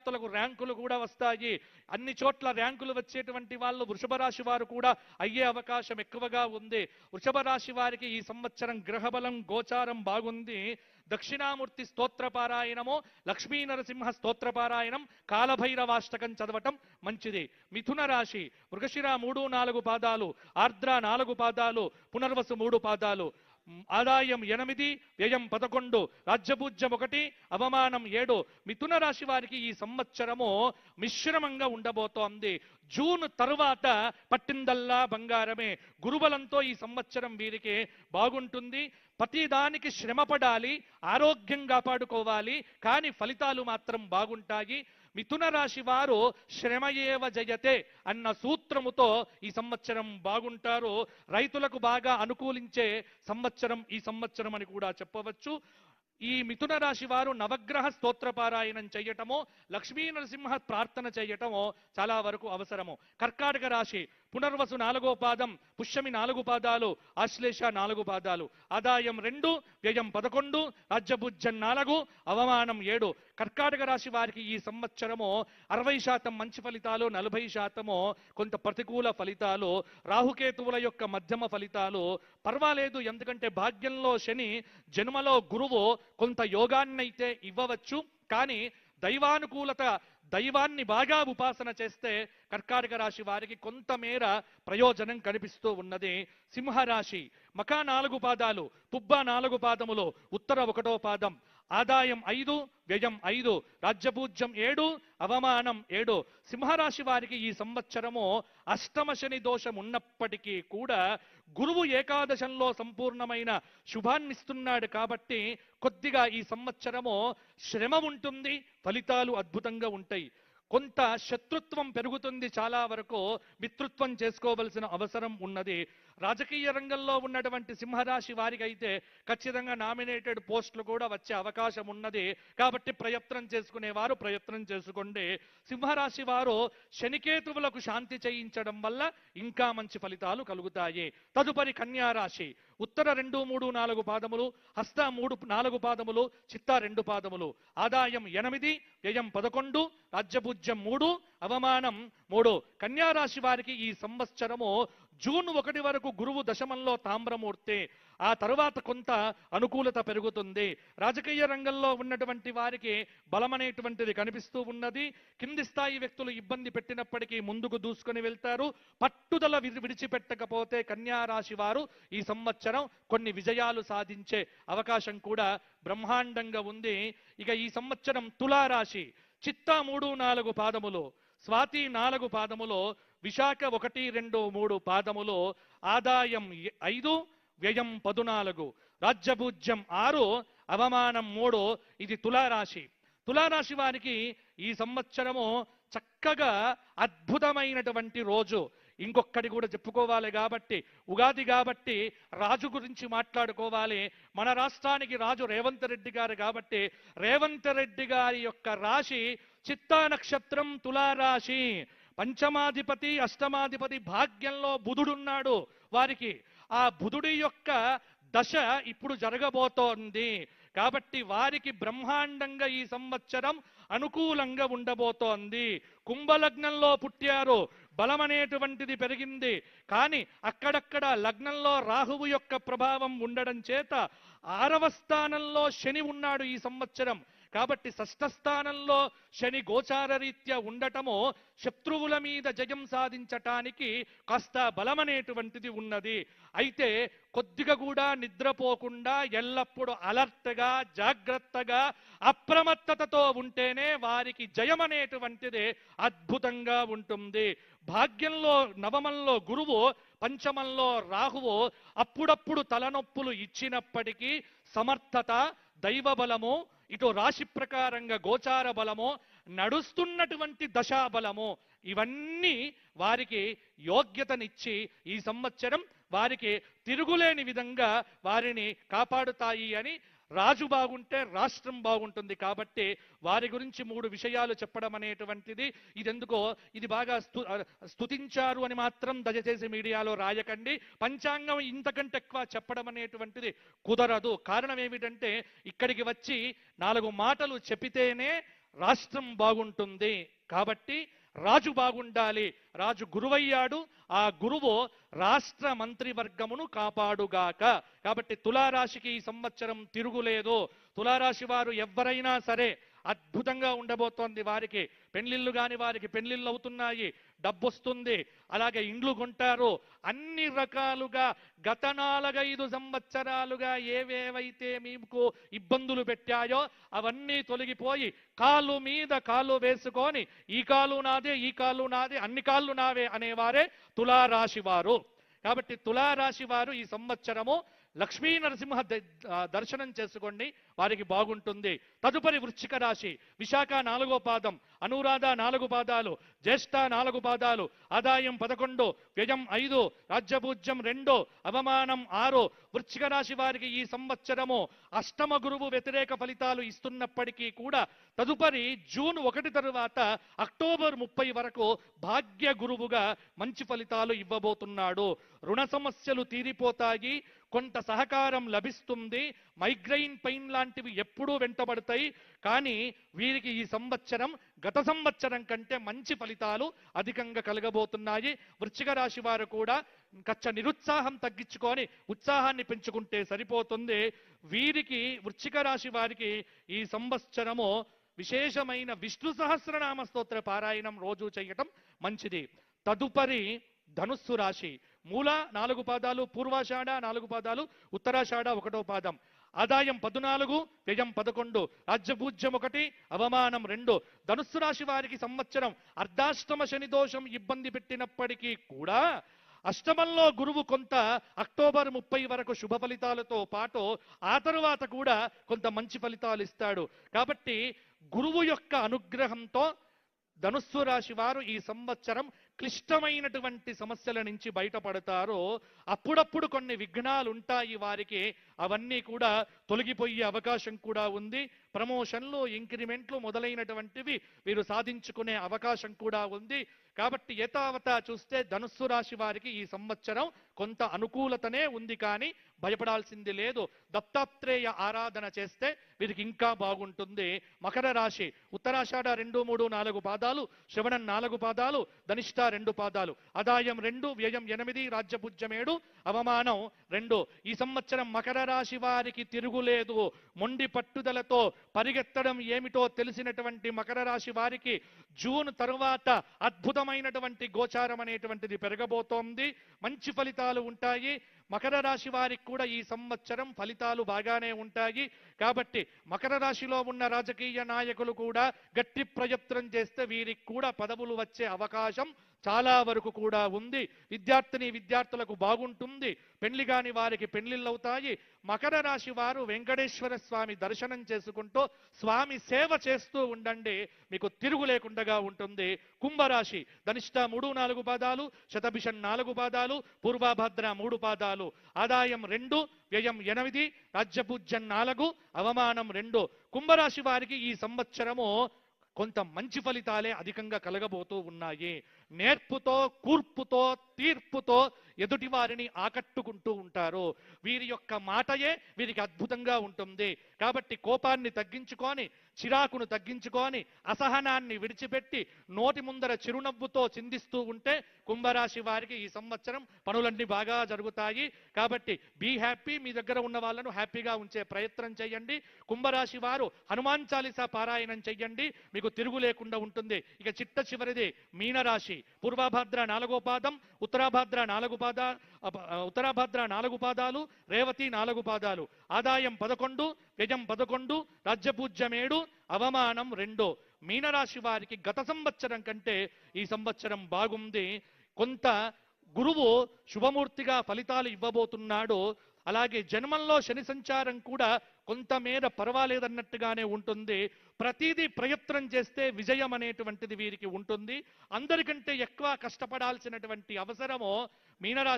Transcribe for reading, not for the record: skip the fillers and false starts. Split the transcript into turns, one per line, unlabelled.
విద్యార్థులకు ర్యాంకులు కూడా వస్తాయి. అన్ని చోట్ల ర్యాంకులు వచ్చేటువంటి వాళ్ళు వృషభ రాశి వారు కూడా అయ్యే అవకాశం ఎక్కువగా ఉంది. వృషభ రాశి వారికి ఈ సంవత్సరం గ్రహబలం గోచారం బాగుంది. దక్షిణామూర్తి స్తోత్రపారాయణము, లక్ష్మీ నరసింహ స్తోత్రపారాయణం, కాలభైరవాష్టకం చదవటం మంచిది. మిథున రాశి మృగశిర 3-4 పాదాలు, ఆర్ద్ర 4 పాదాలు, పునర్వసు 3 పాదాలు. ఆదాయం 8, వ్యయం 11, రాజ్యపూజ్యం 1, అవమానం 7. మిథున రాశి వారికి ఈ సంవత్సరము మిశ్రమంగా ఉండబోతోంది. జూన్ తరువాత పట్టిందల్లా బంగారమే. గురుబలంతో ఈ సంవత్సరం వీరికి బాగుంటుంది. ప్రతిదానికి శ్రమపడాలి, ఆరోగ్యం కాపాడుకోవాలి, కానీ ఫలితాలు మాత్రం బాగుంటాయి. మిథున రాశి వారు శ్రమయేవ జయతే అన్న సూత్రముతో ఈ సంవత్సరం బాగుంటారు. రైతులకు బాగా అనుకూలించే సంవత్సరం ఈ సంవత్సరం అని కూడా చెప్పవచ్చు. ఈ మిథున రాశి వారు నవగ్రహ స్తోత్రపారాయణం చేయటమో, లక్ష్మీ నరసింహ ప్రార్థన చేయటమో చాలా వరకు అవసరము. కర్కాటక రాశి పునర్వసు 4వ పాదం, పుష్యమి 4 పాదాలు, ఆశ్లేష 4 పాదాలు. ఆదాయం 2, వ్యయం 11, రాజ్యభుజ్యం 4, అవమానం 7. కర్కాటక రాశి వారికి ఈ సంవత్సరము 60% మంచి ఫలితాలు, 40% కొంత ప్రతికూల ఫలితాలు. రాహుకేతువుల యొక్క మధ్యమ ఫలితాలు పర్వాలేదు, ఎందుకంటే భాగ్యంలో శని, జన్మలో గురువు కొంత యోగాన్నైతే ఇవ్వవచ్చు. కానీ దైవానుకూలత, దైవాన్ని బాగా ఉపాసన చేస్తే కర్కాటక రాశి వారికి కొంతమేర ప్రయోజనం కనిపిస్తూ ఉన్నది. సింహరాశి మఖ 4 పాదాలు, పుబ్బ 4 పాదములు, ఉత్తర 1వ పాదం. ఆదాయం 5, వ్యయం 5, రాజ్యపూజ్యం 7, అవమానం 7. సింహరాశి వారికి ఈ సంవత్సరము అష్టమ శని దోషం ఉన్నప్పటికీ కూడా గురువు ఏకాదశంలో సంపూర్ణమైన శుభాన్నిస్తున్నాడు కాబట్టి కొద్దిగా ఈ సంవత్సరము శ్రమ ఉంటుంది, ఫలితాలు అద్భుతంగా ఉంటాయి. కొంత శత్రుత్వం పెరుగుతుంది, చాలా వరకు మిత్రుత్వం చేసుకోవలసిన అవసరం ఉన్నది. రాజకీయ రంగంలో ఉన్నటువంటి సింహరాశి వారికి అయితే ఖచ్చితంగా నామినేటెడ్ పోస్టులు కూడా వచ్చే అవకాశం ఉన్నది. కాబట్టి ప్రయత్నం చేసుకునేవారు ప్రయత్నం చేసుకోండి. సింహరాశి వారు శనికేతువులకు శాంతి చేయించడం వల్ల ఇంకా మంచి ఫలితాలు కలుగుతాయి. తదుపరి కన్యారాశి ఉత్తర 2, 3, 4 పాదములు, హస్త 3, 4 పాదములు, చిత్త 2 పాదములు. ఆదాయం 8, వ్యయం 11, రాజ్యపూజ్యం 3, అవమానం 3. కన్యారాశి వారికి ఈ సంవత్సరము జూన్ 1 వరకు గురువు దశమంలో తామ్రమూర్తి, ఆ తరువాత కొంత అనుకూలత పెరుగుతుంది. రాజకీయ రంగంలో ఉన్నటువంటి వారికి బలమనేటువంటిది కనిపిస్తూ ఉన్నది. కింది స్థాయి వ్యక్తులు ఇబ్బంది పెట్టినప్పటికీ ముందుకు దూసుకొని వెళ్తారు. పట్టుదల విడిచిపెట్టకపోతే కన్యారాశి వారు ఈ సంవత్సరం కొన్ని విజయాలు సాధించే అవకాశం కూడా బ్రహ్మాండంగా ఉంది. ఇక ఈ సంవత్సరం తులారాశి చిత్త 3, 4 పాదములు, స్వాతి 4 పాదములు, విశాఖ 1, 2, 3 పాదములు. ఆదాయం 5, వ్యయం 14, రాజ్యపూజ్యం 6, అవమానం 3. ఇది తులారాశి. తులారాశి వారికి ఈ సంవత్సరము చక్కగా అద్భుతమైనటువంటి రోజు. ఇంకొకటి కూడా చెప్పుకోవాలి కాబట్టి, ఉగాది కాబట్టి రాజు గురించి మాట్లాడుకోవాలి. మన రాష్ట్రానికి రాజు రేవంత్ రెడ్డి గారు కాబట్టి రేవంత్ రెడ్డి గారి యొక్క రాశి చిత్తా నక్షత్రం, తులారాశి. పంచమాధిపతి, అష్టమాధిపతి భాగ్యంలో బుధుడున్నాడు వారికి. ఆ బుధుడి యొక్క దశ ఇప్పుడు జరగబోతోంది కాబట్టి వారికి బ్రహ్మాండంగా ఈ సంవత్సరం అనుకూలంగా ఉండబోతోంది. కుంభలగ్నంలో పుట్టారు, బలమనేటువంటిది పెరిగింది. కానీ అక్కడక్కడ లగ్నంలో రాహువు యొక్క ప్రభావం ఉండడం చేత 6వ స్థానంలో శని ఉన్నాడు ఈ సంవత్సరం. కాబట్టి 6స్థ స్థానంలో శని గోచార రీత్యా ఉండటము శత్రువుల మీద జయం సాధించటానికి కాస్త బలమనేటువంటిది ఉన్నది. అయితే కొద్దిగా కూడా నిద్రపోకుండా ఎల్లప్పుడూ అలర్ట్గా, జాగ్రత్తగా, అప్రమత్తతతో ఉంటేనే వారికి జయం అనేటువంటిది అద్భుతంగా ఉంటుంది. భాగ్యంలో నవమంలో గురువు, పంచమంలో రాహువు అప్పుడప్పుడు తలనొప్పులు ఇచ్చినప్పటికీ సమర్థత, దైవ బలము, ఇటు రాశి ప్రకారంగా గోచార బలము, నడుస్తున్నటువంటి దశాబలము, ఇవన్నీ వారికి యోగ్యతనిచ్చి ఈ సంవత్సరం వారికి తిరుగులేని విధంగా వారిని కాపాడుతాయి అని. రాజు బాగుంటే రాష్ట్రం బాగుంటుంది కాబట్టి వారి గురించి 3 విషయాలు చెప్పడం అనేటువంటిది ఇదెందుకో ఇది బాగా స్తుతించారు అని మాత్రం దయచేసి మీడియాలో రాయకండి. పంచాంగం ఇంతకంటే ఎక్కువ చెప్పడం అనేటువంటిది కుదరదు. కారణం ఏమిటంటే ఇక్కడికి వచ్చి 4 మాటలు చెప్పితేనే రాష్ట్రం బాగుంటుంది. కాబట్టి రాజు బాగుండాలి, రాజు గురువయ్యాడు, ఆ గురువు రాష్ట్ర మంత్రివర్గమును కాపాడుగాక. కాబట్టి తులారాశికి ఈ సంవత్సరం తిరుగులేదు. తులారాశి వారు ఎవరైనా సరే అద్భుతంగా ఉండబోతోంది. వారికి పెళ్లిళ్ళు కాని వారికి పెళ్లిళ్ళు అవుతున్నాయి, డబ్బు వస్తుంది, అలాగే ఇండ్లు కొంటారు. అన్ని రకాలుగా గత 4-5 సంవత్సరాలుగా ఏవేవైతే మీకు ఇబ్బందులు పెట్టాయో అవన్నీ తొలగిపోయి కాలు మీద కాలు వేసుకొని ఈ కాలు నాదే, ఈ కాలు నాదే, అన్ని కాళ్ళు నావే అనేవారే తులారాశి వారు. కాబట్టి తులారాశి వారు ఈ సంవత్సరము లక్ష్మీ నరసింహ దర్శనం చేసుకోండి, వారికి బాగుంటుంది. తదుపరి వృశ్చిక రాశి. విశాఖ 4వ పాదం, అనురాధ 4 పాదాలు, జ్యేష్ఠ 4 పాదాలు, ఆదాయం 11, వ్యయం 5, రాజ్యపూజ్యం 2, అవమానం 6. వృశ్చిక రాశి వారికి ఈ సంవత్సరము అష్టమ గురువు వ్యతిరేక ఫలితాలు ఇస్తున్నప్పటికీ కూడా తదుపరి జూన్ 1 తరువాత అక్టోబర్ 30 వరకు భాగ్య గురువుగా మంచి ఫలితాలు ఇవ్వబోతున్నాడు. రుణ సమస్యలు తీరిపోతాయి, కొంత సహకారం లభిస్తుంది. మైగ్రెయిన్ పెయిన్ లాంటివి ఎప్పుడూ వెంటబడతాయి. కానీ వీరికి ఈ సంవత్సరం గత సంవత్సరం కంటే మంచి ఫలితాలు అధికంగా కలగబోతున్నాయి. వృశ్చిక రాశి వారు కూడా నిరుత్సాహం తగ్గించుకొని ఉత్సాహాన్ని పెంచుకుంటే సరిపోతుంది. వీరికి వృశ్చిక రాశి వారికి ఈ సంవత్సరము విశేషమైన విష్ణు సహస్రనామ స్తోత్ర పారాయణం రోజు చేయటం మంచిది. తదుపరి ధనుస్సు రాశి. మూల 4 పాదాలు, పూర్వాషాఢ 4 పాదాలు, ఉత్తరాషాఢ 1వ పాదం, ఆదాయం 14, వ్యయం 11, రాజ్యపూజ్యం 1, అవమానం 2. ధనుస్సు రాశి వారికి సంవత్సరం అర్ధాష్టమ శని దోషం ఇబ్బంది పెట్టినప్పటికీ కూడా అష్టమంలో గురువు కొంత అక్టోబర్ 30 వరకు శుభ ఫలితాలతో పాటు ఆ తరువాత కూడా కొంత మంచి ఫలితాలు ఇస్తాడు. కాబట్టి గురువు యొక్క అనుగ్రహంతో ధనుస్సు రాశి వారు ఈ సంవత్సరం క్లిష్టమైనటువంటి సమస్యల నుంచి బయటపడతారు. అప్పుడప్పుడు కొన్ని విఘ్నాలు ఉంటాయి వారికి, అవన్నీ కూడా తొలగిపోయే అవకాశం కూడా ఉంది. ప్రమోషన్లు, ఇంక్రిమెంట్లు మొదలైనటువంటివి వీరు సాధించుకునే అవకాశం కూడా ఉంది. కాబట్టి యథావత చూస్తే ధనుస్సు రాశి వారికి ఈ సంవత్సరం కొంత అనుకూలతనే ఉంది, కానీ భయపడాల్సింది లేదు. దత్తాత్రేయ ఆరాధన చేస్తే వీరికి ఇంకా బాగుంటుంది. మకర రాశి. ఉత్తరాషాఢ 2, 3, 4 పాదాలు, శ్రవణం 4 పాదాలు, ధనిష్ట 2 పాదాలు, ఆదాయం 2, వ్యయం 8, రాజ్యపూజ్యం 7, అవమానం 2. ఈ సంవత్సరం మకర రాశి వారికి తిరుగులేదు. మొండి పట్టుదలతో పరిగెత్తడం ఏమిటో తెలిసినటువంటి మకర రాశి వారికి జూన్ తరువాత అద్భుతమైనటువంటి గోచారం అనేటువంటిది పెరగబోతోంది. మంచి ఫలితాలు ఉంటాయి. మకర రాశి వారికి కూడా ఈ సంవత్సరం ఫలితాలు బాగానే ఉంటాయి. కాబట్టి మకర రాశిలో ఉన్న రాజకీయ నాయకులు కూడా గట్టి ప్రయత్నం చేస్తే వీరికి కూడా పదవులు వచ్చే అవకాశం చాలా వరకు కూడా ఉంది. విద్యార్థులకు బాగుంటుంది. పెళ్లి కాని వారికి పెళ్లిళ్ళు అవుతాయి. మకర రాశి వారు వెంకటేశ్వర స్వామి దర్శనం చేసుకుంటూ స్వామి సేవ చేస్తూ ఉండండి, మీకు తిరుగు లేకుండా ఉంటుంది. కుంభరాశి. ధనిష్ట 3, 4 పాదాలు, శతభిషం 4 పాదాలు, పూర్వభద్ర 3 పాదాలు, ఆదాయం 2, వ్యయం 8, రాజ్యపూజ్యం 4, అవమానం 2. కుంభరాశి వారికి ఈ సంవత్సరము కొంత మంచి ఫలితాలే అధికంగా కలగబోతూ ఉన్నాయి. నేర్పుతో, కూర్పుతో, తీర్పుతో ఎదుటి వారిని ఆకట్టుకుంటూ ఉంటారు. వీరి యొక్క మాటయే వీరికి అద్భుతంగా ఉంటుంది. కాబట్టి కోపాన్ని తగ్గించుకొని, చిరాకును తగ్గించుకొని, అసహనాన్ని విడిచిపెట్టి నోటి ముందర చిరునవ్వుతో చిందిస్తూ ఉంటే కుంభరాశి వారికి ఈ సంవత్సరం పనులన్నీ బాగా జరుగుతాయి. కాబట్టి బీ హ్యాపీ. మీ దగ్గర ఉన్న వాళ్ళను హ్యాపీగా ఉంచే ప్రయత్నం చేయండి. కుంభరాశి వారు హనుమాన్ చాలీసా పారాయణం చెయ్యండి, మీకు తిరుగు లేకుండా ఉంటుంది. ఇక చిట్ట చివరిది మీనరాశి. పూర్వభద్ర 4వ పాదం, ఉత్తరాభద్ర 4 పాదాలు, రేవతి 4 పాదాలు, ఆదాయం 11, వ్యయం 11, రాజ్యపూజ్యం 7, అవమానం 2. మీనరాశి వారికి గత సంవత్సరం కంటే ఈ సంవత్సరం బాగుంది. కొంత గురువు శుభమూర్తిగా ఫలితాలు ఇవ్వబోతున్నాడు. అలాగే జన్మంలో శని సంచారం కూడా కొంతమేర పర్వాలేదన్నట్టుగానే ఉంటుంది. ప్రతిదీ ప్రయత్నం చేస్తే విజయం అనేటువంటిది వీరికి ఉంటుంది. అందరికంటే ఎక్కువ కష్టపడాల్సినటువంటి అవసరము మీనరాశి